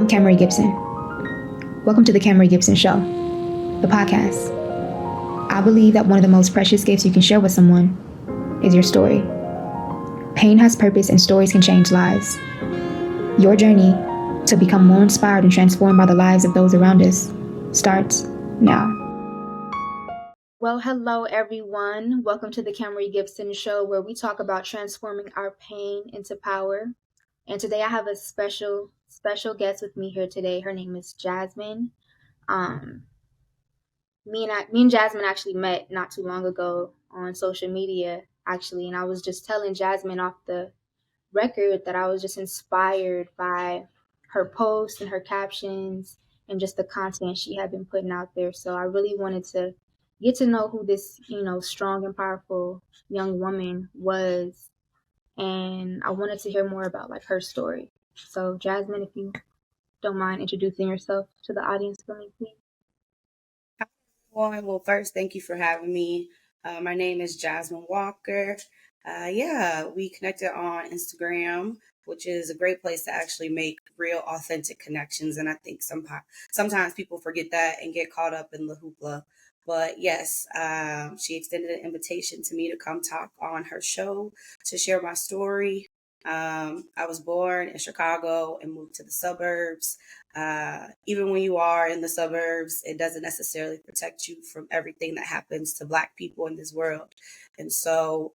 I'm Kamerie Gibson. Welcome to the Kamerie Gibson Show, the podcast. I believe that one of the most precious gifts you can share with someone is your story. Pain has purpose and stories can change lives. Your journey to become more inspired and transformed by the lives of those around us starts now. Well, hello everyone. Welcome to the Kamerie Gibson Show, where we talk about transforming our pain into power. And today I have a special guest with me here today. Her name is Jasmine. Me and Jasmine actually met not too long ago on social media, actually, and I was just telling Jasmine off the record that I was just inspired by her posts and her captions and just the content she had been putting out there. So I really wanted to get to know who this, strong and powerful young woman was, and I wanted to hear more about like her story. So Jasmine, if you don't mind introducing yourself to the audience for me, please. Well, first, thank you for having me. My name is Jasmine Walker. We connected on Instagram, which is a great place to actually make real, authentic connections. And I think sometimes people forget that and get caught up in the hoopla. But yes, she extended an invitation to me to come talk on her show to share my story. I was born in Chicago and moved to the suburbs. Even when you are in the suburbs, it doesn't necessarily protect you from everything that happens to Black people in this world. And so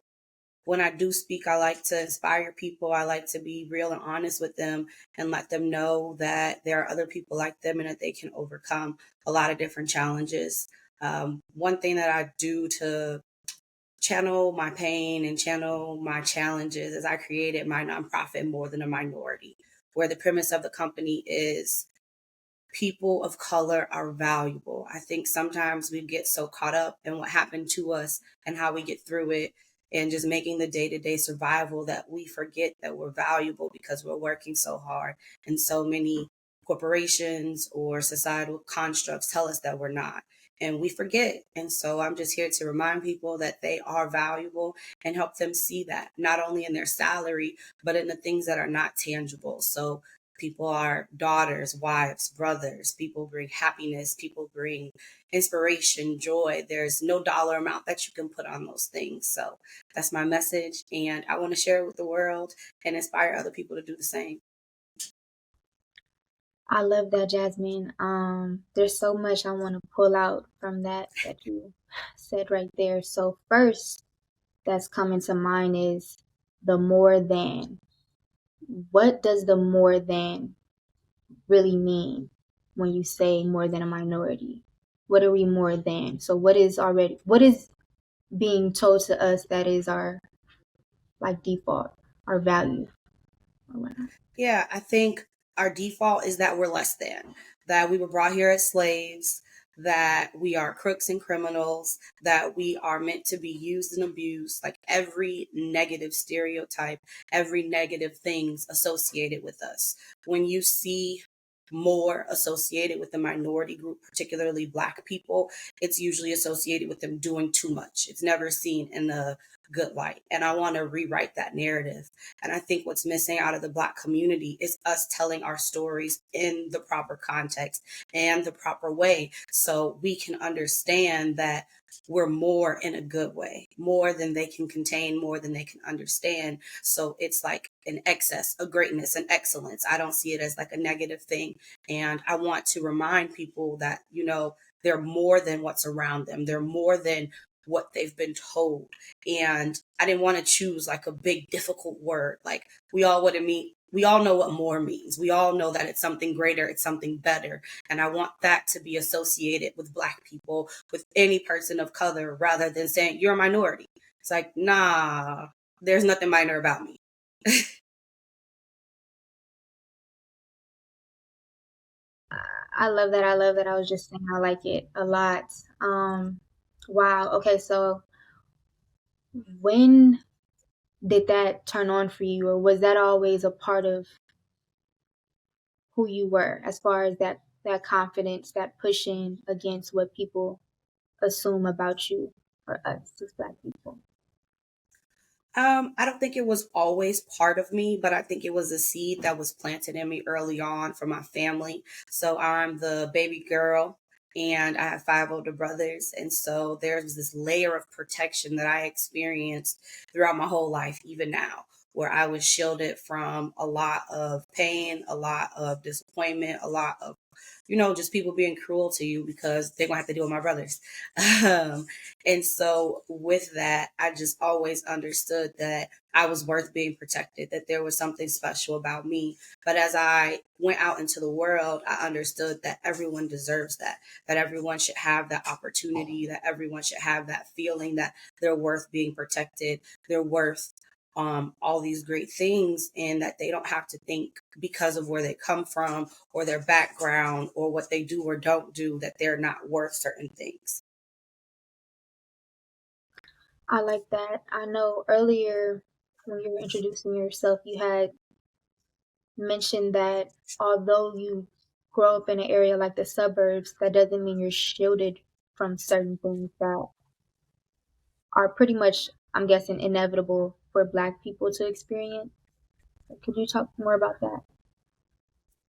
when I do speak, I like to inspire people. I like to be real and honest with them and let them know that there are other people like them and that they can overcome a lot of different challenges. One thing that I do to channel my pain and channel my challenges is I created my nonprofit More Than a Minority, where the premise of the company is people of color are valuable. I think sometimes we get so caught up in what happened to us and how we get through it and just making the day-to-day survival that we forget that we're valuable because we're working so hard. And so many corporations or societal constructs tell us that we're not. And we forget. And so I'm just here to remind people that they are valuable and help them see that, not only in their salary, but in the things that are not tangible. So people are daughters, wives, brothers. People bring happiness. People bring inspiration, joy. There's no dollar amount that you can put on those things. So that's my message. And I want to share it with the world and inspire other people to do the same. I love that, Jasmine. There's so much I want to pull out from that you said right there. So first that's coming to mind is the more than. What does the more than really mean when you say more than a minority? What are we more than? So what is being told to us that is our like default, our value or whatnot? Yeah, I think our default is that we're less than, that we were brought here as slaves, that we are crooks and criminals, that we are meant to be used and abused, like every negative stereotype, every negative things associated with us. When you see more associated with the minority group, particularly Black people, it's usually associated with them doing too much. It's never seen in a good light. And I want to rewrite that narrative. And I think what's missing out of the Black community is us telling our stories in the proper context and the proper way so we can understand that we're more in a good way, more than they can contain, more than they can understand. So it's like an excess, a greatness, an excellence. I don't see it as like a negative thing. And I want to remind people that, they're more than what's around them. They're more than what they've been told. And I didn't want to choose like a big, difficult word. Like we all know what more means. We all know that it's something greater, it's something better. And I want that to be associated with Black people, with any person of color, rather than saying you're a minority. It's like, nah, there's nothing minor about me. I love that. I love that. I was just saying I like it a lot. Wow. Okay, so when did that turn on for you, or was that always a part of who you were, as far as that confidence, that pushing against what people assume about you or us as Black people? I don't think it was always part of me, but I think it was a seed that was planted in me early on from my family. So I'm the baby girl and I have five older brothers. And so there's this layer of protection that I experienced throughout my whole life, even now, where I was shielded from a lot of pain, a lot of disappointment, a lot of just people being cruel to you because they're gonna have to deal with my brothers. Um, and so with that, I just always understood that I was worth being protected, that there was something special about me. But as I went out into the world, I understood that everyone deserves that everyone should have that opportunity, that everyone should have that feeling that they're worth being protected, they're worth all these great things, and that they don't have to think because of where they come from or their background or what they do or don't do that they're not worth certain things. I like that. I know earlier when you were introducing yourself, you had mentioned that although you grow up in an area like the suburbs, that doesn't mean you're shielded from certain things that are pretty much, I'm guessing, inevitable for Black people to experience. Could you talk more about that?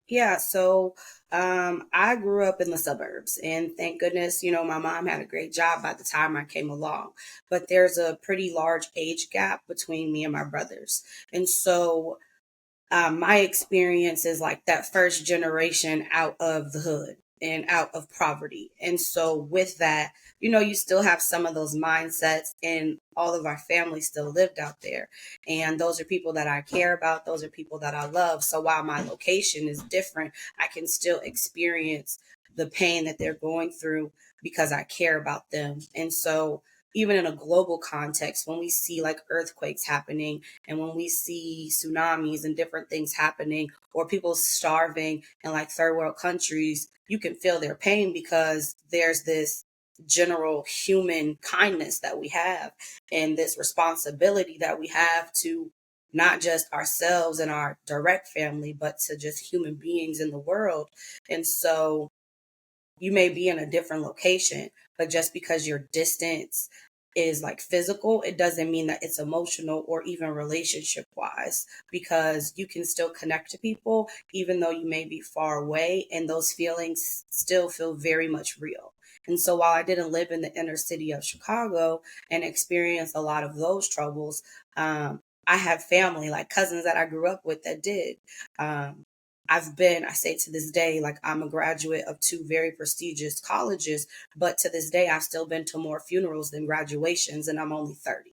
Yeah, so I grew up in the suburbs, and thank goodness, my mom had a great job by the time I came along. But there's a pretty large age gap between me and my brothers. And so my experience is like that first generation out of the hood and out of poverty. And so with that, you still have some of those mindsets, and all of our family still lived out there. And those are people that I care about. Those are people that I love. So while my location is different, I can still experience the pain that they're going through because I care about them. And so even in a global context, when we see like earthquakes happening, and when we see tsunamis and different things happening, or people starving in like third world countries, you can feel their pain because there's this general human kindness that we have, and this responsibility that we have to not just ourselves and our direct family, but to just human beings in the world. And so you may be in a different location, but just because your distance is like physical, it doesn't mean that it's emotional or even relationship wise, because you can still connect to people even though you may be far away, and those feelings still feel very much real. And so while I didn't live in the inner city of Chicago and experience a lot of those troubles, I have family, like cousins that I grew up with that did. Um, I say to this day, like I'm a graduate of two very prestigious colleges, but to this day, I've still been to more funerals than graduations, and I'm only 30.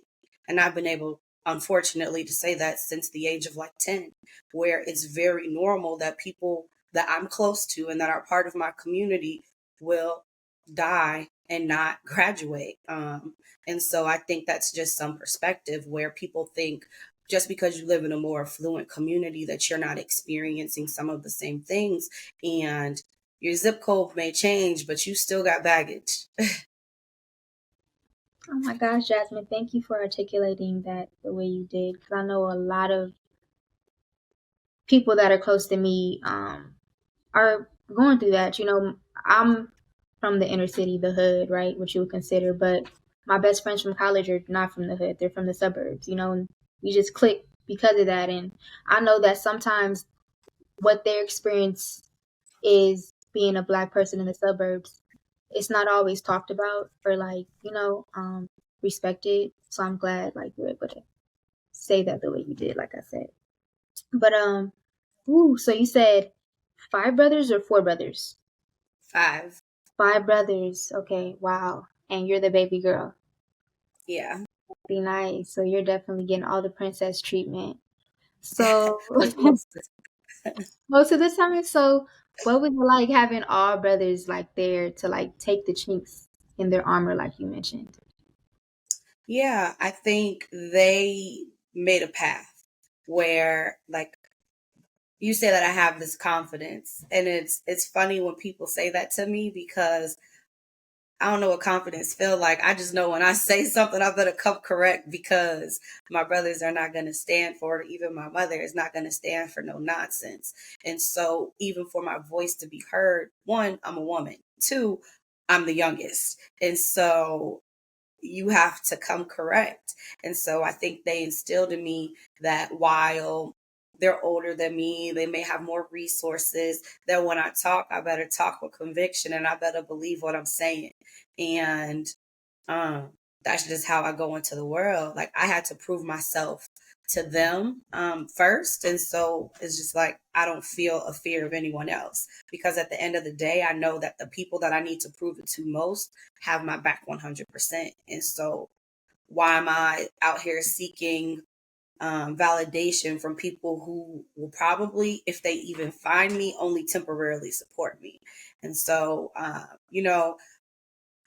And I've been able, unfortunately, to say that since the age of like 10, where it's very normal that people that I'm close to and that are part of my community will die and not graduate. And so I think that's just some perspective where people think just because you live in a more affluent community that you're not experiencing some of the same things, and your zip code may change but you still got baggage. Oh my gosh, Jasmine, thank you for articulating that the way you did. Because I know a lot of people that are close to me are going through that. I'm from the inner city, the hood, right? What you would consider, but my best friends from college are not from the hood. They're from the suburbs, and we just click because of that. And I know that sometimes what their experience is being a Black person in the suburbs, it's not always talked about or like, respected. So I'm glad like you're able to say that the way you did, like I said. But so you said five brothers or four brothers? 5. Five brothers. Okay, wow. And you're the baby girl. Yeah. Be nice. So you're definitely getting all the princess treatment. So Most most of the time, so what was it like having all brothers like there to like take the chinks in their armor, like you mentioned? Yeah, I think they made a path where, like, you say that I have this confidence, and it's funny when people say that to me because I don't know what confidence feel like. I just know when I say something, I better come correct because my brothers are not going to stand for it. Even my mother is not going to stand for no nonsense. And so, even for my voice to be heard, one, I'm a woman. Two, I'm the youngest, and so you have to come correct. And so I think they instilled in me that while they're older than me, they may have more resources, that when I talk, I better talk with conviction and I better believe what I'm saying. And um, that's just how I go into the world. Like I had to prove myself to them first. And so it's just like I don't feel a fear of anyone else because at the end of the day, I know that the people that I need to prove it to most have my back 100%. And so why am I out here seeking validation from people who will probably, if they even find me, only temporarily support me? And so,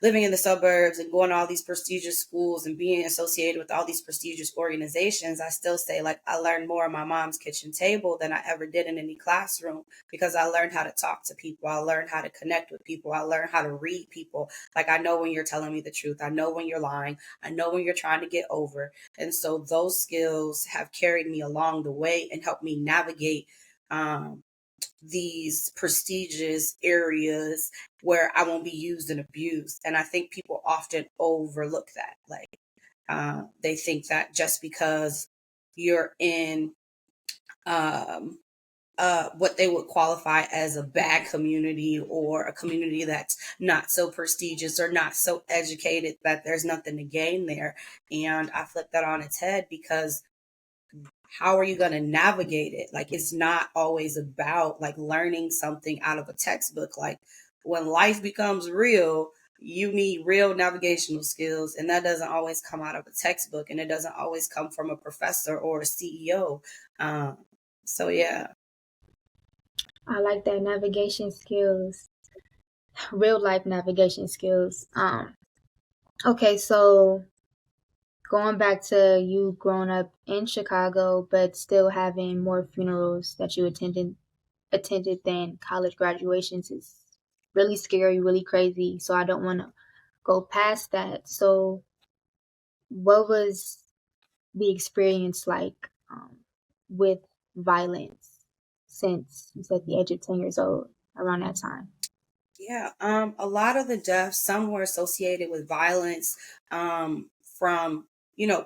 living in the suburbs and going to all these prestigious schools and being associated with all these prestigious organizations, I still say like I learned more on my mom's kitchen table than I ever did in any classroom because I learned how to talk to people. I learned how to connect with people. I learned how to read people. Like I know when you're telling me the truth. I know when you're lying. I know when you're trying to get over. And so those skills have carried me along the way and helped me navigate um, these prestigious areas where I won't be used and abused. And I think people often overlook that. Like, they think that just because you're in um, what they would qualify as a bad community or a community that's not so prestigious or not so educated, that there's nothing to gain there. And I flip that on its head because how are you going to navigate it? Like, it's not always about like learning something out of a textbook. Like, when life becomes real, you need real navigational skills, and that doesn't always come out of a textbook, and it doesn't always come from a professor or a CEO. Um, so, yeah. I like that navigation skills, real life navigation skills. Okay, so going back to you growing up in Chicago, but still having more funerals that you attended than college graduations is really scary, really crazy. So I don't want to go past that. So what was the experience like with violence since you said the age of 10 years old around that time? Yeah, a lot of the deaths, some were associated with violence from,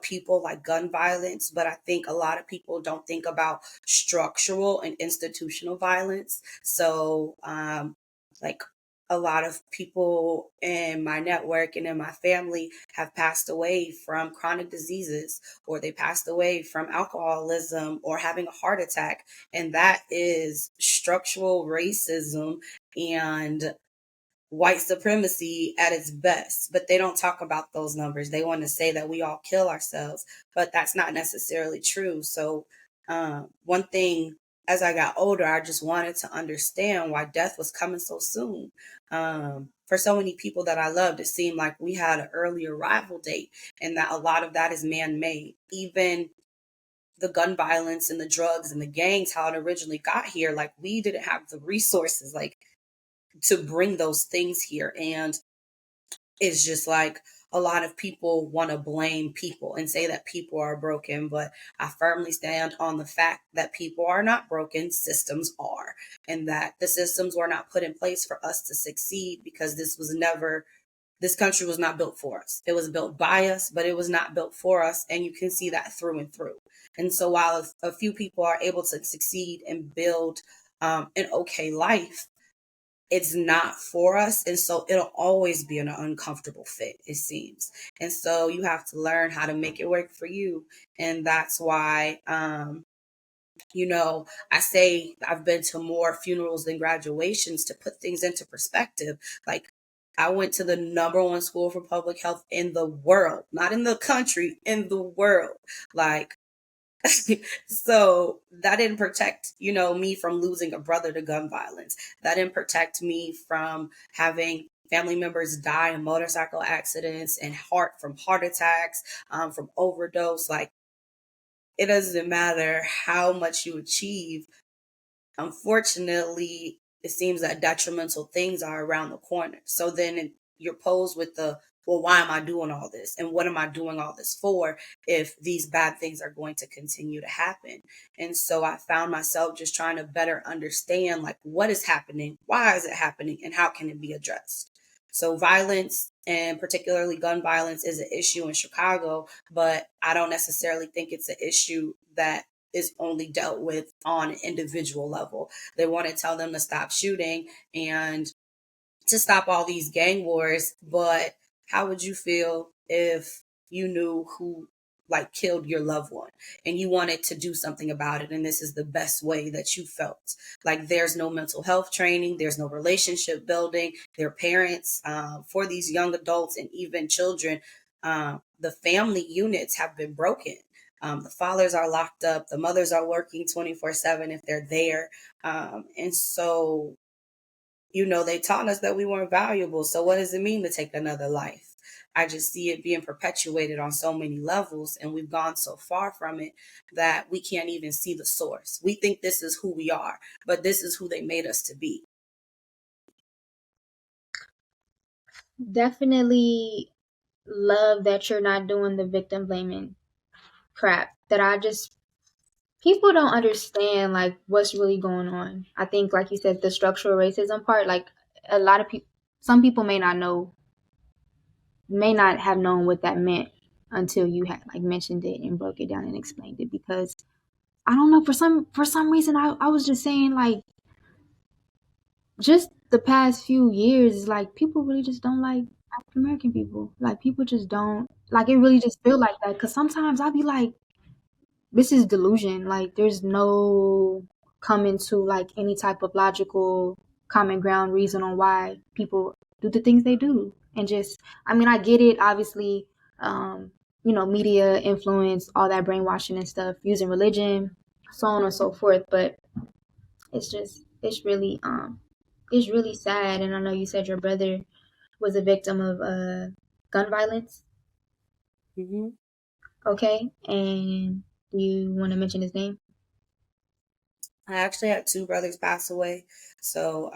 people like gun violence, but I think a lot of people don't think about structural and institutional violence. So, like a lot of people in my network and in my family have passed away from chronic diseases, or they passed away from alcoholism or having a heart attack. And that is structural racism and white supremacy at its best. But they don't talk about those numbers. They want to say that we all kill ourselves, but that's not necessarily true. So, one thing as I got older, I just wanted to understand why death was coming so soon. For so many people that I loved, it seemed like we had an early arrival date, and that a lot of that is man made. Even the gun violence and the drugs and the gangs, how it originally got here, like we didn't have the resources. Like to bring those things here. And it's just like a lot of people want to blame people and say that people are broken, but I firmly stand on the fact that people are not broken, systems are, and that the systems were not put in place for us to succeed because this country was not built for us. It was built by us, but it was not built for us. And you can see that through and through. And so while a few people are able to succeed and build an okay life, it's not for us. And so it'll always be an uncomfortable fit, it seems. And so you have to learn how to make it work for you. And that's why, I say I've been to more funerals than graduations to put things into perspective. Like, I went to the number one school for public health in the world, not in the country, in the world. Like, so that didn't protect, me from losing a brother to gun violence. That didn't protect me from having family members die in motorcycle accidents and heart attacks, from overdose. Like, it doesn't matter how much you achieve. Unfortunately, it seems that detrimental things are around the corner. So then you're posed with well, why am I doing all this? And what am I doing all this for if these bad things are going to continue to happen? And so I found myself just trying to better understand, like, what is happening? Why is it happening? And how can it be addressed? So violence, and particularly gun violence, is an issue in Chicago, but I don't necessarily think it's an issue that is only dealt with on an individual level. They want to tell them to stop shooting and to stop all these gang wars, but how would you feel if you knew who like killed your loved one and you wanted to do something about it, and this is the best way that you felt? Like, there's no mental health training, there's no relationship building. Their parents, for these young adults and even children, the family units have been broken. The fathers are locked up, the mothers are working 24/7 if they're there. And so, they taught us that we weren't valuable. So what does it mean to take another life? I just see it being perpetuated on so many levels, and we've gone so far from it that we can't even see the source. We think this is who we are, but this is who they made us to be. Definitely love that you're not doing the victim blaming crap. People don't understand like what's really going on. I think, like you said, the structural racism part, like a lot of people, some people may not have known what that meant until you had like mentioned it and broke it down and explained it. Because I don't know, for some reason, I was just saying, like, just the past few years, like, people really just don't like African American people. Like, people just don't, like, it really just feel like that. Because sometimes I'll be like, this is delusion. Like, there's no coming to like any type of logical common ground reason on why people do the things they do. And just, I mean, I get it, obviously, media influence, all that brainwashing and stuff, using religion, so on and so forth. But it's really sad. And I know you said your brother was a victim of gun violence. Mm-hmm. Okay, and you want to mention his name? I actually had two brothers pass away. So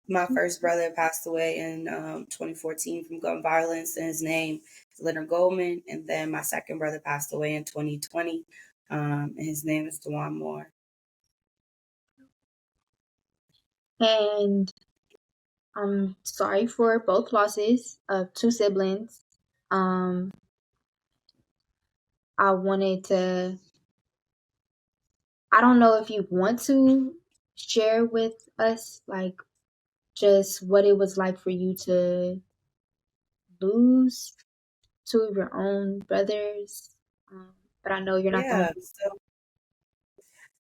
my first brother passed away in 2014 from gun violence, and his name is Leonard Goldman. And then my second brother passed away in 2020, and his name is Dewan Moore. And I'm sorry for both losses of two siblings. Um, I wanted to, I don't know if you want to share with us, like, just what it was like for you to lose two of your own brothers. But I know you're not the Yeah. only. So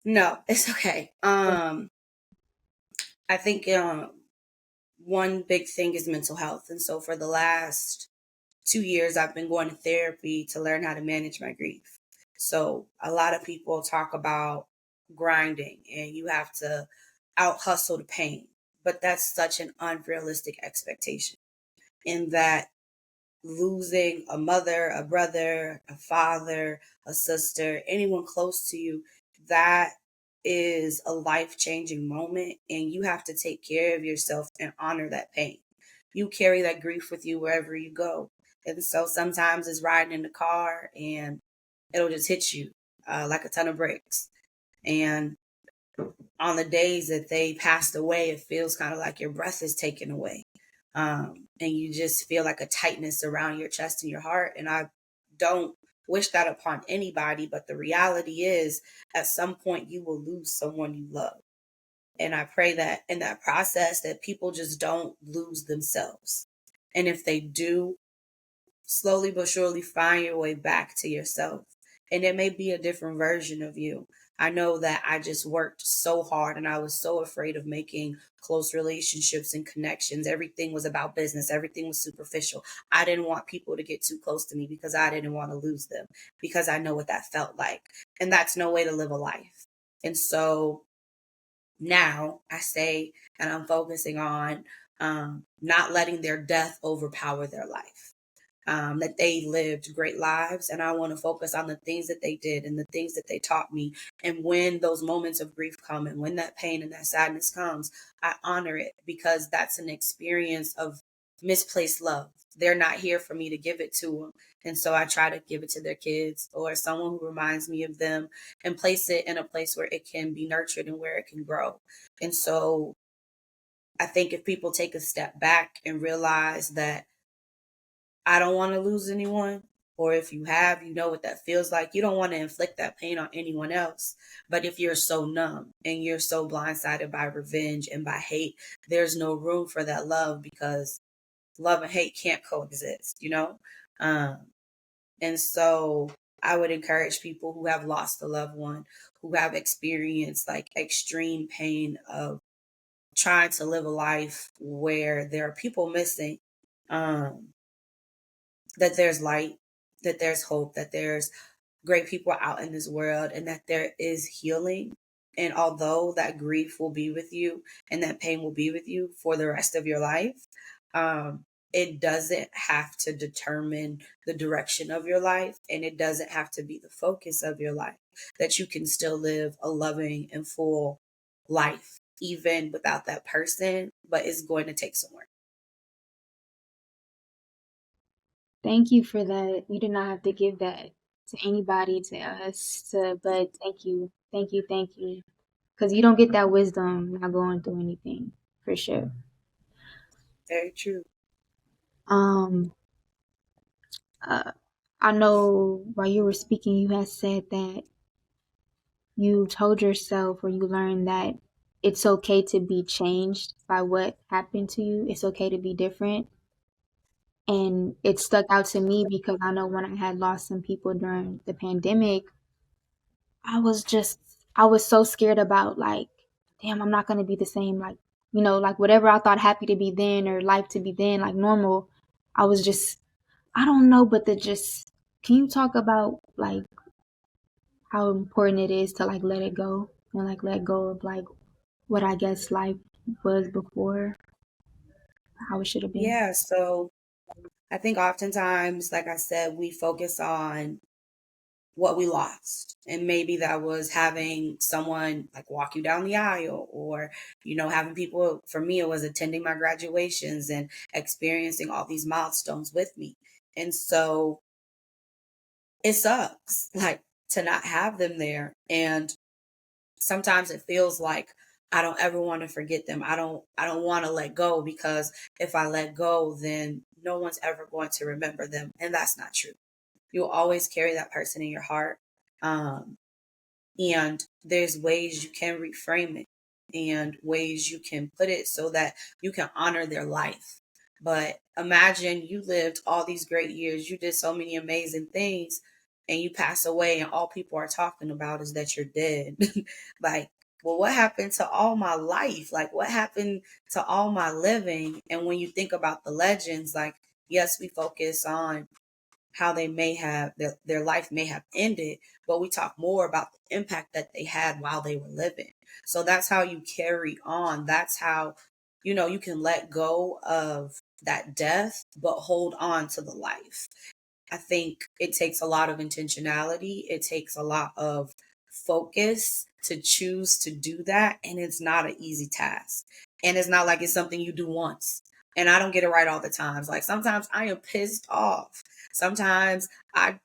no, it's okay. I think one big thing is mental health, and so for the last 2 years, I've been going to therapy to learn how to manage my grief. So a lot of people talk about grinding and you have to out hustle the pain, but that's such an unrealistic expectation. In that, losing a mother, a brother, a father, a sister, anyone close to you, that is a life changing moment. And you have to take care of yourself and honor that pain. You carry that grief with you wherever you go. And so sometimes it's riding in the car and it'll just hit you like a ton of bricks. And on the days that they passed away, it feels kind of like your breath is taken away. And you just feel like a tightness around your chest and your heart. And I don't wish that upon anybody, but the reality is, at some point, you will lose someone you love. And I pray that in that process, that people just don't lose themselves. And if they do, slowly but surely find your way back to yourself. And it may be a different version of you. I know that I just worked so hard and I was so afraid of making close relationships and connections. Everything was about business, everything was superficial. I didn't want people to get too close to me because I didn't want to lose them, because I know what that felt like. And that's no way to live a life. And so now I say, and I'm focusing on not letting their death overpower their life. That they lived great lives, and I want to focus on the things that they did and the things that they taught me. And when those moments of grief come and when that pain and that sadness comes, I honor it, because that's an experience of misplaced love. They're not here for me to give it to them. And so I try to give it to their kids or someone who reminds me of them, and place it in a place where it can be nurtured and where it can grow. And so I think if people take a step back and realize that I don't want to lose anyone, or if you have, you know what that feels like. You don't want to inflict that pain on anyone else. But if you're so numb and you're so blindsided by revenge and by hate, there's no room for that love, because love and hate can't coexist, you know? Um, and so I would encourage people who have lost a loved one, who have experienced like extreme pain of trying to live a life where there are people missing, um, that there's light, that there's hope, that there's great people out in this world, and that there is healing. And although that grief will be with you and that pain will be with you for the rest of your life, um, it doesn't have to determine the direction of your life, and it doesn't have to be the focus of your life. That you can still live a loving and full life, even without that person, but it's going to take some work. Thank you for that. You did not have to give that to anybody, to us, but thank you. Thank you. Thank you. Because you don't get that wisdom not going through anything, for sure. Very true. Um, uh, I know while you were speaking, you had said that you told yourself or you learned that it's okay to be changed by what happened to you. It's okay to be different. And it stuck out to me because I know when I had lost some people during the pandemic, I was just, I was so scared about like, damn, I'm not going to be the same. Like, like whatever I thought happy to be then or life to be then, like normal, I was just, I don't know, but can you talk about like how important it is to like let it go and like let go of like what I guess life was before, how it should have been? Yeah, so I think oftentimes, like I said, we focus on what we lost. And maybe that was having someone like walk you down the aisle, or, having people, for me, it was attending my graduations and experiencing all these milestones with me. And so it sucks, like, to not have them there. And sometimes it feels like I don't ever want to forget them. I don't want to let go, because if I let go, then no one's ever going to remember them. And that's not true. You'll always carry that person in your heart. Um, and there's ways you can reframe it and ways you can put it so that you can honor their life. But imagine you lived all these great years, you did so many amazing things, and you pass away, and all people are talking about is that you're dead. Like, well, what happened to all my life? Like, what happened to all my living? And when you think about the legends, like, yes, we focus on how they may have their life may have ended, but we talk more about the impact that they had while they were living. So that's how you carry on. That's how, you can let go of that death, but hold on to the life. I think it takes a lot of intentionality. It takes a lot of focus to choose to do that. And it's not an easy task. And it's not like it's something you do once. And I don't get it right all the times. Like, sometimes I am pissed off. Sometimes I,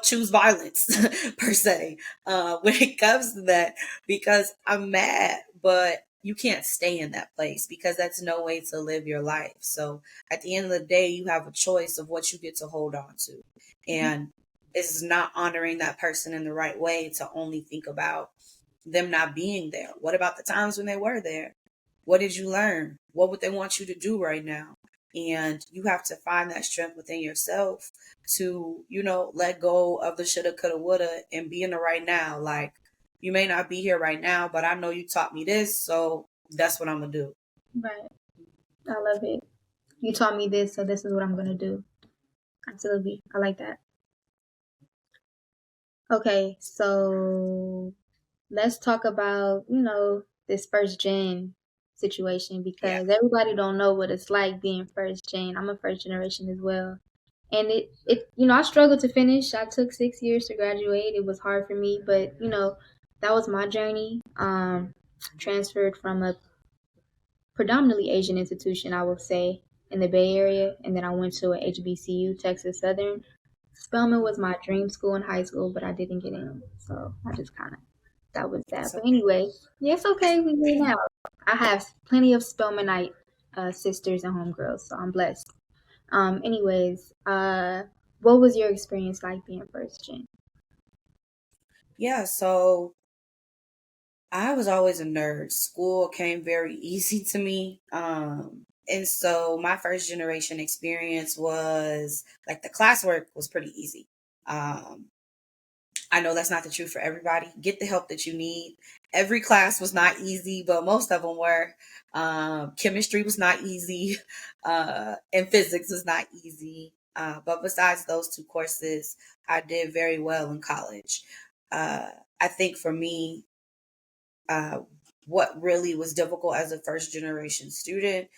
choose violence per se, when it comes to that, because I'm mad. But you can't stay in that place, because that's no way to live your life. So at the end of the day, you have a choice of what you get to hold on to. And it's not honoring that person in the right way to only think about them not being there. What about the times when they were there? What did you learn? What would they want you to do right now? And you have to find that strength within yourself to, let go of the shoulda, coulda, woulda, and be in the right now. Like, you may not be here right now, but I know you taught me this, so that's what I'm gonna do. Right. I love it. You taught me this, so this is what I'm going to do. Absolutely. I like that. Okay, so let's talk about, this first gen situation Yeah. because everybody don't know what it's like being first gen. I'm a first generation as well. And I struggled to finish. I took 6 years to graduate. It was hard for me, but that was my journey. Transferred from a predominantly Asian institution, I would say, in the Bay Area, and then I went to a HBCU, Texas Southern. Spelman was my dream school in high school, but I didn't get in, so I just kind of That was that. So But anyway, yeah, it's okay. We here now. I have plenty of Spelmanite sisters and homegirls, so I'm blessed. Anyways, what was your experience like being first gen? yeah, so I was always a nerd. School came very easy to me. And so my first generation experience was like the classwork was pretty easy. Um, I know that's not the truth for everybody. Get the help that you need. Every class was not easy, but most of them were. Chemistry was not easy, and physics was not easy. But besides those two courses, I did very well in college. Uh, I think for me, uh, what really was difficult as a first generation student,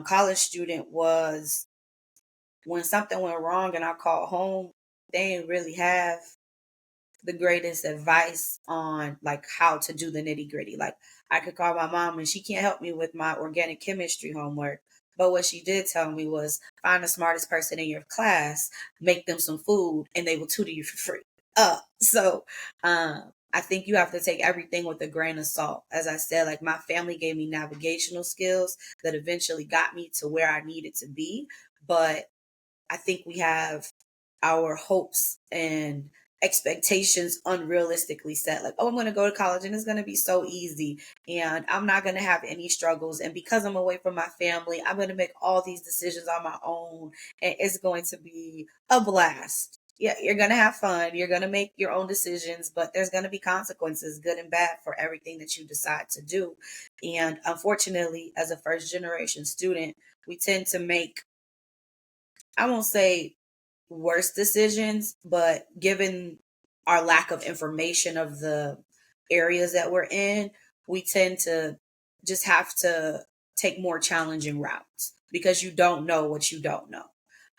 college student, was when something went wrong and I called home, they didn't really have the greatest advice on like how to do the nitty gritty. Like I could call my mom and she can't help me with my organic chemistry homework. But what she did tell me was find the smartest person in your class, make them some food, and they will tutor you for free. I think you have to take everything with a grain of salt. As I said, like my family gave me navigational skills that eventually got me to where I needed to be. But I think we have our hopes and expectations unrealistically set. Like, oh, I'm going to go to college and it's going to be so easy and I'm not going to have any struggles. And because I'm away from my family, I'm going to make all these decisions on my own and it's going to be a blast. Yeah, you're going to have fun. You're going to make your own decisions, but there's going to be consequences, good and bad, for everything that you decide to do. And unfortunately, as a first generation student, we tend to make, I won't say worse decisions, but given our lack of information of the areas that we're in, we tend to just have to take more challenging routes because you don't know what you don't know.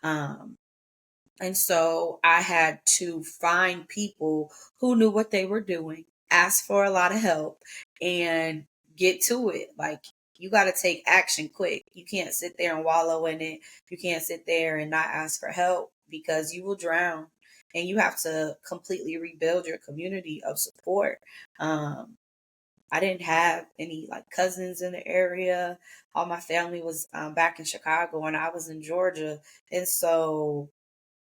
Um, and so I had to find people who knew what they were doing, ask for a lot of help, and get to it. Like, you got to take action quick. You can't sit there and wallow in it. You can't sit there and not ask for help because you will drown. And you have to completely rebuild your community of support. Um, I didn't have any like cousins in the area. All my family was back in Chicago and I was in Georgia. And so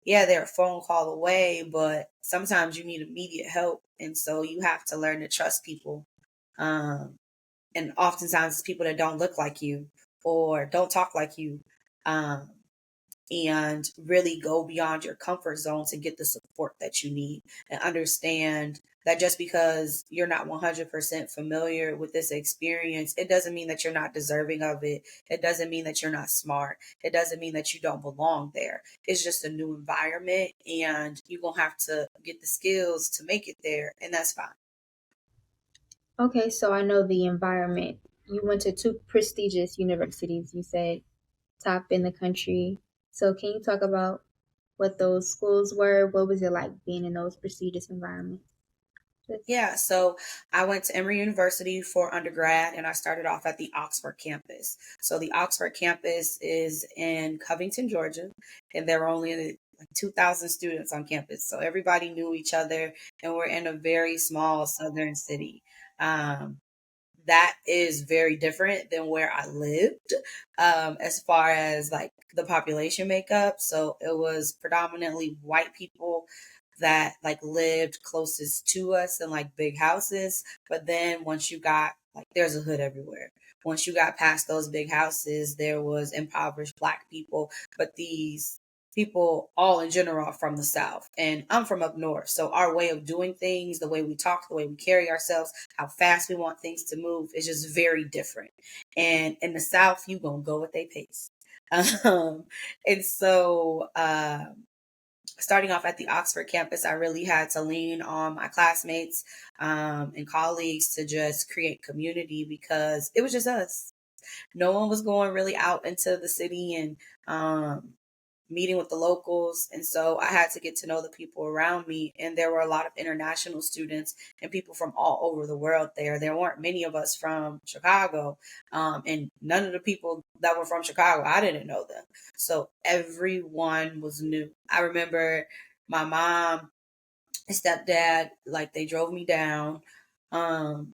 yeah, they're a phone call away, but sometimes you need immediate help. And so you have to learn to trust people. Um, and oftentimes it's people that don't look like you or don't talk like you. Um, and really go beyond your comfort zone to get the support that you need and understand that just because you're not 100% familiar with this experience, it doesn't mean that you're not deserving of it. It doesn't mean that you're not smart. It doesn't mean that you don't belong there. It's just a new environment and you're going to have to get the skills to make it there. And that's fine. Okay, so I know the environment. You went to two prestigious universities, you said top in the country. So can you talk about what those schools were? What was it like being in those prestigious environments? Yeah, so I went to Emory University for undergrad and I started off at the Oxford campus. So the Oxford campus is in Covington, Georgia, and there were only like 2,000 students on campus. So everybody knew each other and we're in a very small southern city. Um, that is very different than where I lived, as far as like the population makeup. So it was predominantly white people that like lived closest to us in like big houses. But then once you got like, there's a hood everywhere. Once you got past those big houses, there was impoverished black people. But these people all in general are from the South. And I'm from up north. So our way of doing things, the way we talk, the way we carry ourselves, how fast we want things to move is just very different. And in the South, you gonna go at their pace. Um, and so starting off at the Oxford campus, I really had to lean on my classmates and colleagues to just create community because it was just us. No one was going really out into the city and meeting with the locals. And so I had to get to know the people around me. And there were a lot of international students and people from all over the world there. There weren't many of us from Chicago. And none of the people that were from Chicago, I didn't know them. So everyone was new. I remember my mom and stepdad, like they drove me down. Um,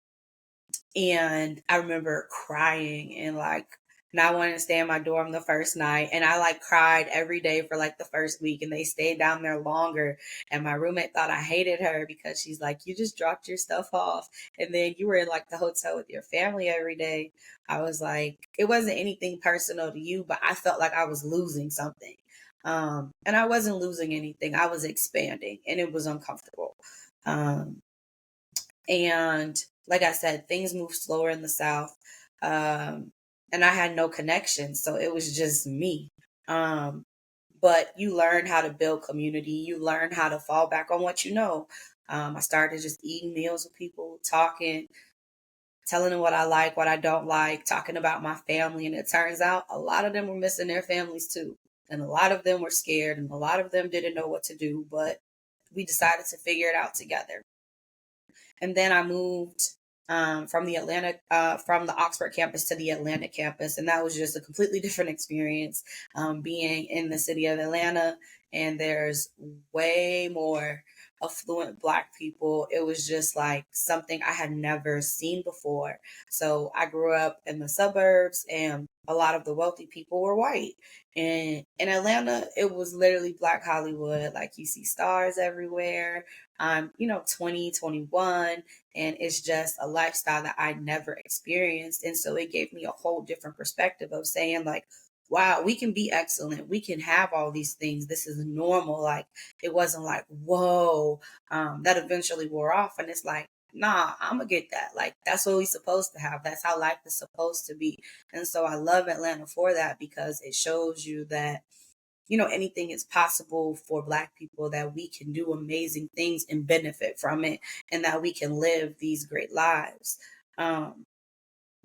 and I remember crying and like not wanting to stay in my dorm the first night. And I like cried every day for like the first week, and they stayed down there longer. And my roommate thought I hated her because she's like, you just dropped your stuff off. And then you were in like the hotel with your family every day. I was like, it wasn't anything personal to you, but I felt like I was losing something. And I wasn't losing anything. I was expanding and it was uncomfortable. Um, and like I said, things move slower in the South. And I had no connection. So it was just me. Um, but you learn how to build community. You learn how to fall back on what you know. I started just eating meals with people, talking, telling them what I like, what I don't like, talking about my family. And it turns out a lot of them were missing their families too. And a lot of them were scared and a lot of them didn't know what to do. But we decided to figure it out together. And then I moved from the Oxford campus to the Atlanta campus, and that was just a completely different experience. Being in the city of Atlanta, and there's way more affluent Black people. It was just like something I had never seen before. So I grew up in the suburbs, and a lot of the wealthy people were white. And in Atlanta, it was literally Black Hollywood. Like you see stars everywhere. I'm, 20, 21, and it's just a lifestyle that I never experienced. And so it gave me a whole different perspective of saying, like, wow, we can be excellent. We can have all these things. This is normal. Like, it wasn't like, whoa, that eventually wore off. And it's like, nah, I'm gonna get that. Like, that's what we supposed to have. That's how life is supposed to be. And so I love Atlanta for that because it shows you that anything is possible for Black people, that we can do amazing things and benefit from it, and that we can live these great lives. Um,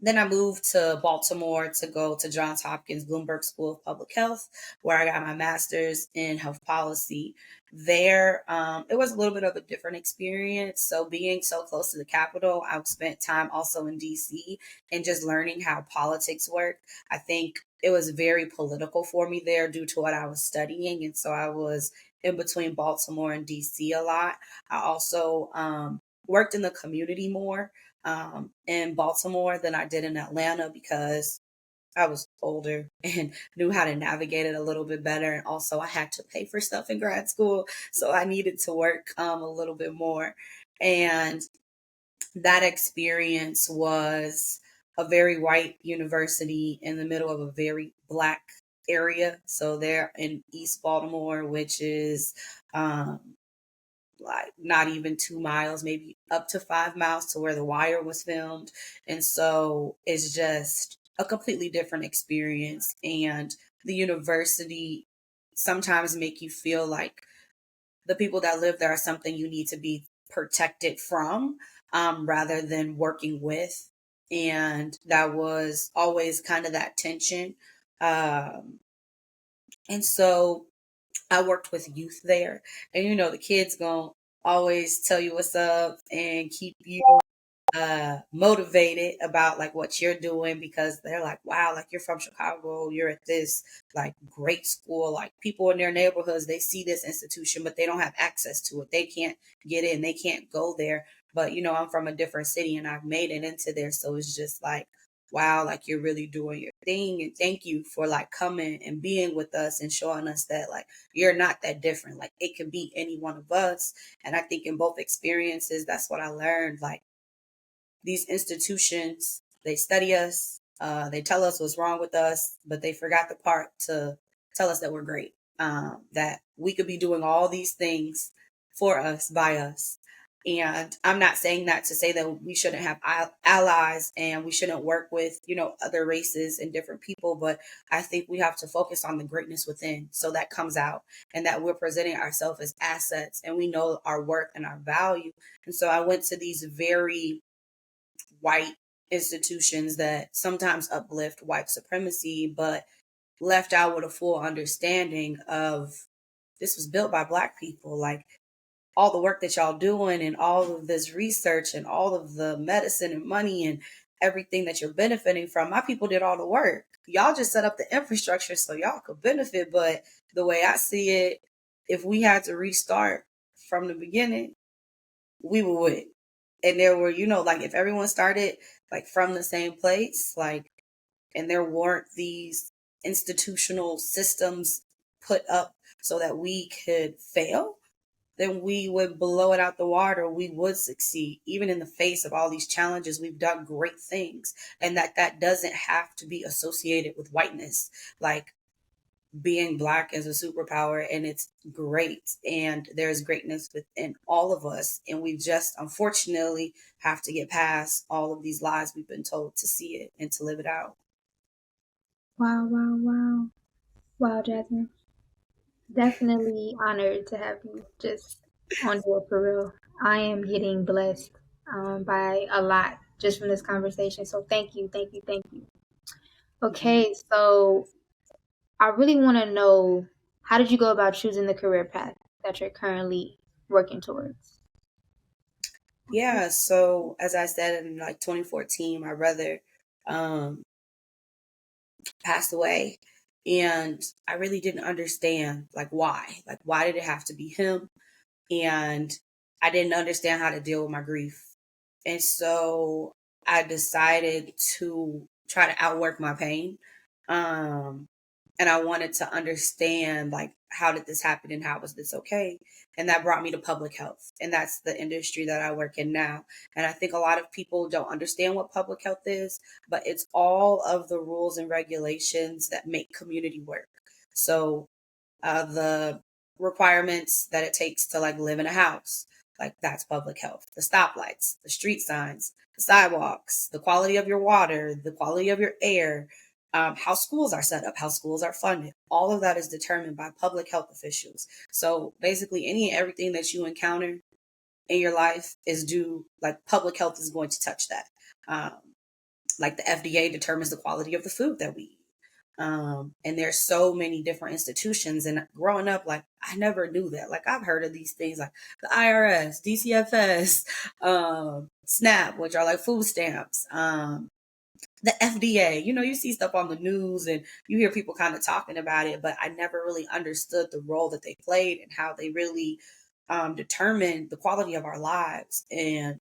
then I moved to Baltimore to go to Johns Hopkins Bloomberg School of Public Health, where I got my master's in health policy. There, it was a little bit of a different experience. So, being so close to the Capitol, I spent time also in DC and just learning how politics work. I think it was very political for me there due to what I was studying. And so I was in between Baltimore and DC a lot. I also worked in the community more in Baltimore than I did in Atlanta because I was older and knew how to navigate it a little bit better. And also, I had to pay for stuff in grad school. So I needed to work a little bit more. And that experience was a very white university in the middle of a very Black area. So they're in East Baltimore, which is um, like not even 2 miles, maybe up to 5 miles to where The Wire was filmed. And so it's just a completely different experience. And the university sometimes make you feel like the people that live there are something you need to be protected from rather than working with. And that was always kind of that tension. Um, and so I worked with youth there, and the kids gonna always tell you what's up and keep you motivated about like what you're doing because they're like, wow, like you're from Chicago, you're at this like great school. Like people in their neighborhoods, they see this institution, but they don't have access to it. They can't get in, they can't go there. But I'm from a different city and I've made it into there. So it's just like, wow, like you're really doing your thing. And thank you for like coming and being with us and showing us that like you're not that different. Like it could be any one of us. And I think in both experiences, that's what I learned. Like these institutions, they study us, they tell us what's wrong with us, but they forgot the part to tell us that we're great, that we could be doing all these things for us, by us. And I'm not saying that to say that we shouldn't have allies and we shouldn't work with, other races and different people, but I think we have to focus on the greatness within so that comes out and that we're presenting ourselves as assets and we know our worth and our value. And so I went to these very white institutions that sometimes uplift white supremacy, but left out with a full understanding of this was built by Black people. Like all the work that y'all doing and all of this research and all of the medicine and money and everything that you're benefiting from, my people did all the work. Y'all just set up the infrastructure so y'all could benefit. But the way I see it, if we had to restart from the beginning, we would. And there were, like if everyone started like from the same place, like, and there weren't these institutional systems put up so that we could fail, then we would blow it out the water. We would succeed. Even in the face of all these challenges, we've done great things. And that doesn't have to be associated with whiteness. Like being black is a superpower and it's great. And there's greatness within all of us. And we just unfortunately have to get past all of these lies we've been told to see it and to live it out. Wow, wow, wow. Wow, Jasmine. Definitely honored to have you just on board for real. I am getting blessed by a lot just from this conversation. So thank you, thank you, thank you. Okay, so I really want to know, how did you go about choosing the career path that you're currently working towards? Yeah, so as I said in like 2014, my brother um, passed away, and I really didn't understand like why. Like why did it have to be him? And I didn't understand how to deal with my grief. And so I decided to try to outwork my pain. Um, and I wanted to understand like how did this happen and how was this okay? And that brought me to public health. And that's the industry that I work in now. And I think a lot of people don't understand what public health is, but it's all of the rules and regulations that make community work. So the requirements that it takes to like live in a house, like that's public health. The stoplights, the street signs, the sidewalks, the quality of your water, the quality of your air, how schools are set up, how schools are funded. All of that is determined by public health officials. So basically, any and everything that you encounter in your life is due, like public health is going to touch that. Um, like the FDA determines the quality of the food that we eat. And there's so many different institutions. And growing up, like I never knew that. Like I've heard of these things like the IRS, DCFS, SNAP, which are like food stamps, the FDA. You see stuff on the news and you hear people kind of talking about it, but I never really understood the role that they played and how they really determine the quality of our lives. And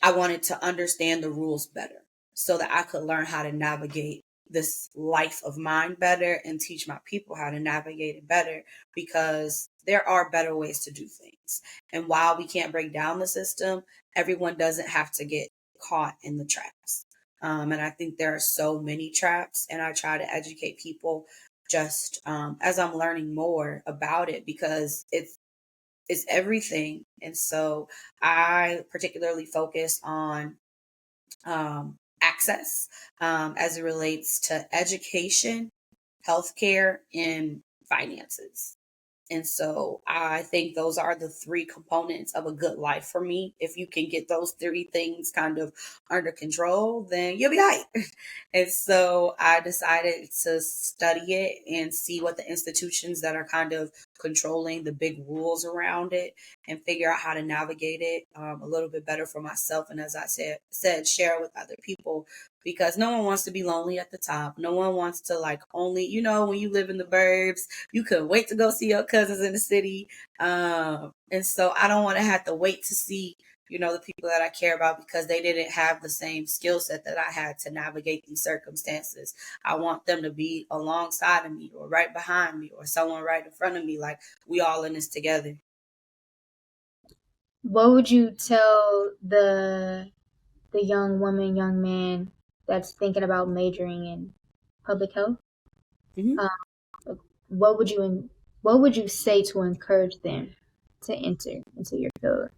I wanted to understand the rules better so that I could learn how to navigate this life of mine better and teach my people how to navigate it better, because there are better ways to do things. And while we can't break down the system, everyone doesn't have to get caught in the traps. And I think there are so many traps, and I try to educate people just as I'm learning more about it, because it's everything. And so I particularly focus on access as it relates to education, healthcare, and finances. And so I think those are the three components of a good life for me. If you can get those three things kind of under control, then you'll be all right. And so I decided to study it and see what the institutions that are kind of controlling the big rules around it and figure out how to navigate it a little bit better for myself. And as I said, share with other people, because no one wants to be lonely at the top. No one wants to like only, when you live in the burbs, you couldn't wait to go see your cousins in the city. And so I don't want to have to wait to see, the people that I care about because they didn't have the same skill set that I had to navigate these circumstances. I want them to be alongside of me or right behind me or someone right in front of me. Like we all in this together. What would you tell the young woman, young man that's thinking about majoring in public health? Mm-hmm. Um, what would you say to encourage them to enter into your field?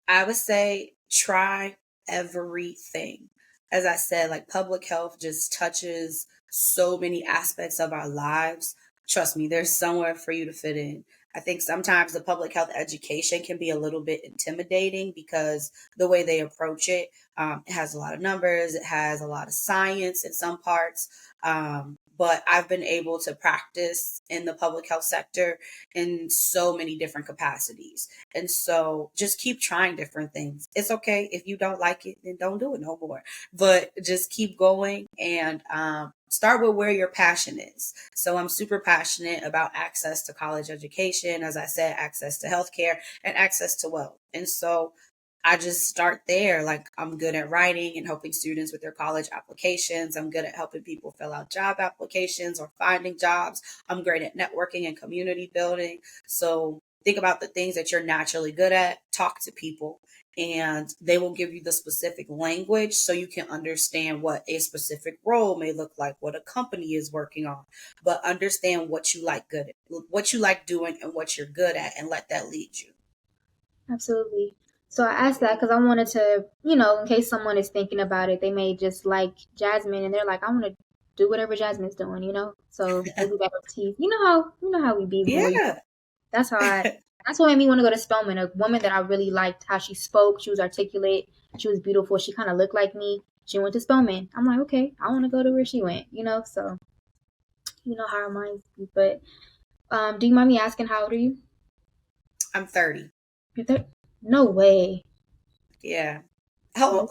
I would say try everything. As I said, like public health just touches so many aspects of our lives. Trust me, there's somewhere for you to fit in. I think sometimes the public health education can be a little bit intimidating because the way they approach it, it has a lot of numbers, it has a lot of science in some parts. But I've been able to practice in the public health sector in so many different capacities. And so just keep trying different things. It's okay if you don't like it, then don't do it no more. But just keep going and start with where your passion is. So I'm super passionate about access to college education, as I said, access to healthcare and access to wealth. And so I just start there. Like, I'm good at writing and helping students with their college applications. I'm good at helping people fill out job applications or finding jobs. I'm great at networking and community building. So think about the things that you're naturally good at, talk to people, and they will give you the specific language so you can understand what a specific role may look like, what a company is working on. But understand what you like good at, what you like doing and what you're good at, and let that lead you. Absolutely. So I asked that because I wanted to, in case someone is thinking about it, they may just like Jasmine and they're like, I want to do whatever Jasmine's doing. So maybe that would tease. You know how we be boys. Yeah. That's how I. That's what made me want to go to Spelman. A woman that I really liked how she spoke. She was articulate. She was beautiful. She kind of looked like me. She went to Spelman. I'm like, okay, I want to go to where she went. So you know how our minds be. But do you mind me asking how old are you? I'm 30. You're No way. Yeah. How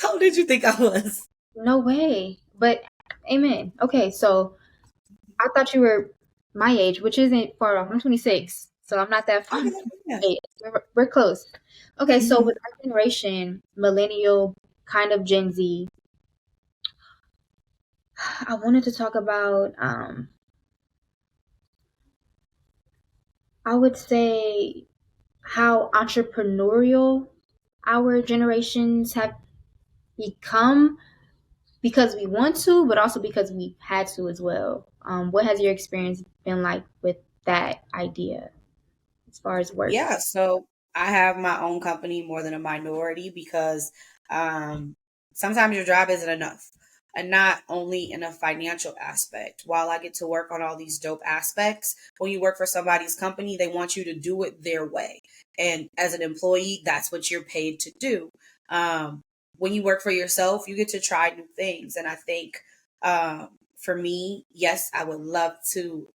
how did you think I was? No way. But amen. Okay, so I thought you were my age, which isn't far off. I'm 26, so I'm not that far. Okay. Yeah. Hey, we're close. Okay, so Mhm. with our generation, millennial, kind of Gen Z, I wanted to talk about, I would say, how entrepreneurial our generations have become because we want to, but also because we had to as well. What has your experience been like with that idea as far as work? Yeah, so I have my own company more than a minority because um, sometimes your job isn't enough. And not only in a financial aspect. While I get to work on all these dope aspects, when you work for somebody's company, they want you to do it their way. And as an employee, that's what you're paid to do. Um, when you work for yourself, you get to try new things. And I think for me, yes, I would love to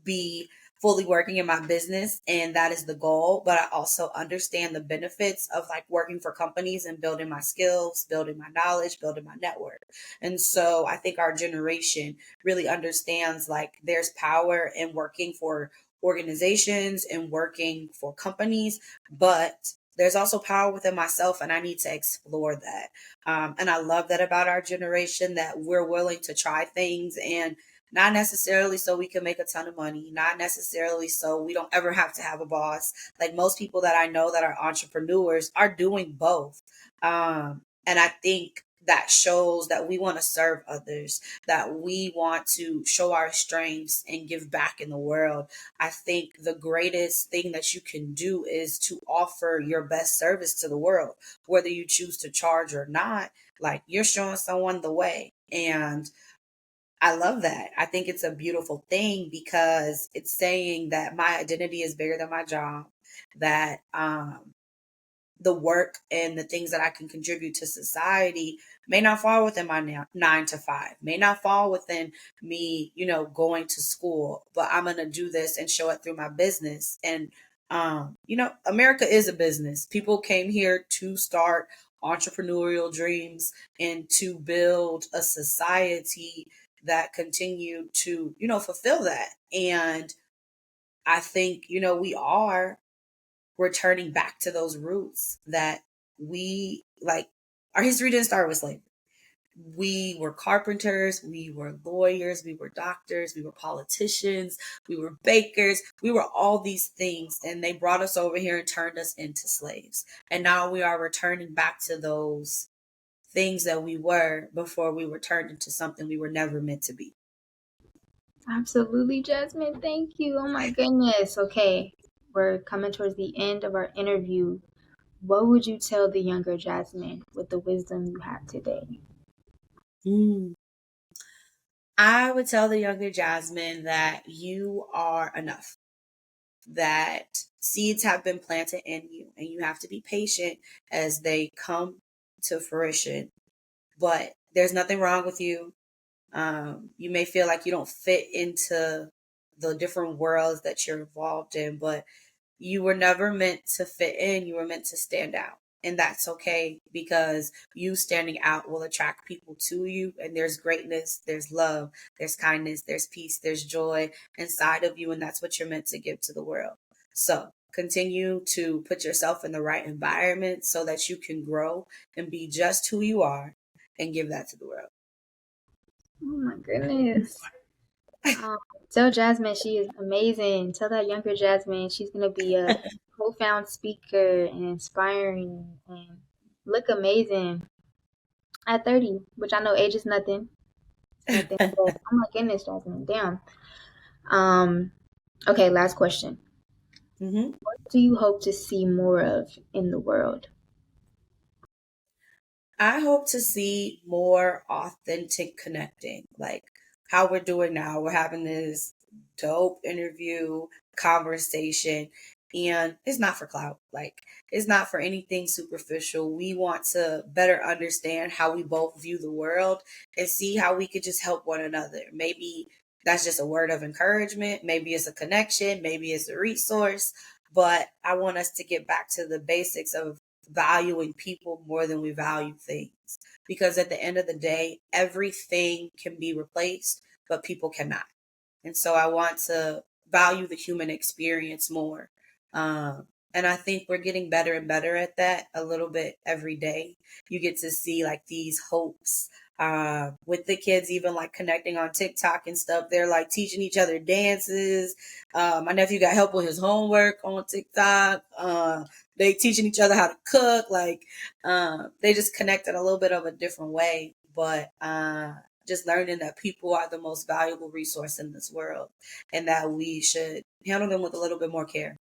be fully working in my business, and that is the goal, but I also understand the benefits of like working for companies and building my skills, building my knowledge, building my network. And so I think our generation really understands like there's power in working for organizations and working for companies, but there's also power within myself, and I need to explore that. And I love that about our generation, that we're willing to try things, and not necessarily so we can make a ton of money, not necessarily so we don't ever have to have a boss. Like most people that I know that are entrepreneurs are doing both. And I think that shows that we want to serve others, that we want to show our strengths and give back in the world. I think the greatest thing that you can do is to offer your best service to the world, whether you choose to charge or not. Like, you're showing someone the way. And I love that. I think it's a beautiful thing because it's saying that my identity is bigger than my job, that the work and the things that I can contribute to society may not fall within my 9 to 5, may not fall within me, going to school, but I'm going to do this and show it through my business. And, America is a business. People came here to start entrepreneurial dreams and to build a society that continue to, fulfill that. And I think, we are returning back to those roots that we like. Our history didn't start with slavery. We were carpenters, we were lawyers, we were doctors, we were politicians, we were bakers, we were all these things, and they brought us over here and turned us into slaves. And now we are returning back to those things that we were before we were turned into something we were never meant to be. Absolutely, Jasmine. Thank you. Oh my goodness. Okay, we're coming towards the end of our interview. What would you tell the younger Jasmine with the wisdom you have today? Mm. I would tell the younger Jasmine that you are enough, that seeds have been planted in you, and you have to be patient as they come to fruition. But there's nothing wrong with you. You may feel like you don't fit into the different worlds that you're involved in, but you were never meant to fit in. You were meant to stand out. And that's okay, because you standing out will attract people to you. And there's greatness, there's love, there's kindness, there's peace, there's joy inside of you. And that's what you're meant to give to the world. So continue to put yourself in the right environment so that you can grow and be just who you are and give that to the world. Oh my goodness. Tell Jasmine she is amazing. Tell that younger Jasmine she's gonna be a profound speaker and inspiring and look amazing at 30, which I know age is nothing. Nothing. But oh my goodness, Jasmine, damn. Okay, last question. Mm-hmm. What do you hope to see more of in the world? I hope to see more authentic connecting, like how we're doing now. We're having this dope interview conversation, and it's not for clout. Like, it's not for anything superficial. We want to better understand how we both view the world and see how we could just help one another. Maybe that's just a word of encouragement. Maybe it's a connection. Maybe it's a resource. But I want us to get back to the basics of valuing people more than we value things. Because at the end of the day, everything can be replaced, but people cannot. And so I want to value the human experience more. And I think we're getting better and better at that a little bit every day. You get to see like these hopes with the kids, even like connecting on TikTok and stuff. They're like teaching each other dances. My nephew got help with his homework on TikTok. They teaching each other how to cook. Like they just connect in a little bit of a different way. But just learning that people are the most valuable resource in this world and that we should handle them with a little bit more care.